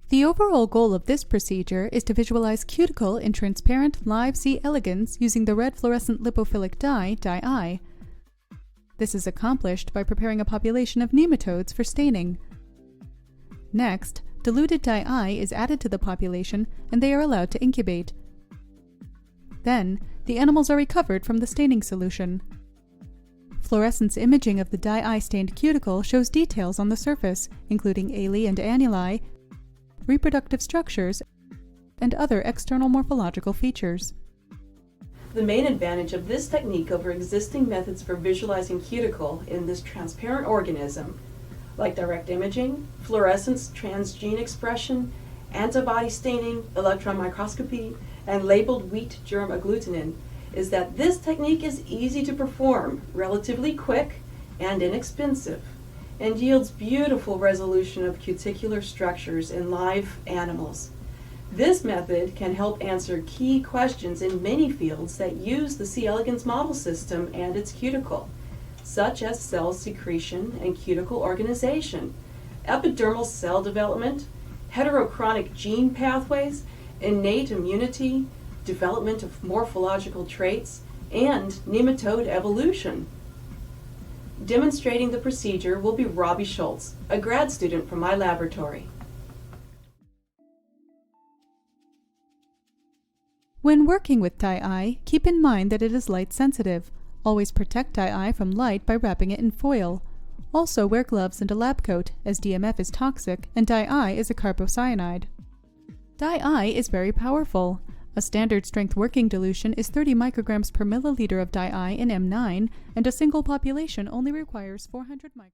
The overall goal of this procedure is to visualize cuticle in transparent live C.elegans using the red fluorescent lipophilic dye, DiI. This is accomplished by preparing a population of nematodes for staining. Next, diluted DiI is added to the population and they are allowed to incubate. Then, the animals are recovered from the staining solution. Fluorescence imaging of the DiI-stained cuticle shows details on the surface, including alae and annuli, reproductive structures, and other external morphological features. The main advantage of this technique over existing methods for visualizing cuticle in this transparent organism, like direct imaging, fluorescence, transgene expression, antibody staining, electron microscopy, and labeled wheat germ agglutinin, is that this technique is easy to perform, relatively quick, and inexpensive, and yields beautiful resolution of cuticular structures in live animals. This method can help answer key questions in many fields that use the C.elegans model system and its cuticle, such as cell secretion and cuticle organization, epidermal cell development, heterochronic gene pathways, innate immunity, development of morphological traits, and nematode evolution. Demonstrating the procedure will be Robbie Schultz, a grad student from my laboratory. When working with DiI, keep in mind that it is light sensitive. Always protect DiI from light by wrapping it in foil. Also wear gloves and a lab coat, as DMF is toxic and DiI is a carbocyanide. DiI is very powerful. A standard strength working dilution is 30 micrograms per milliliter of DiI in M9, and a single population only requires 400 micrograms.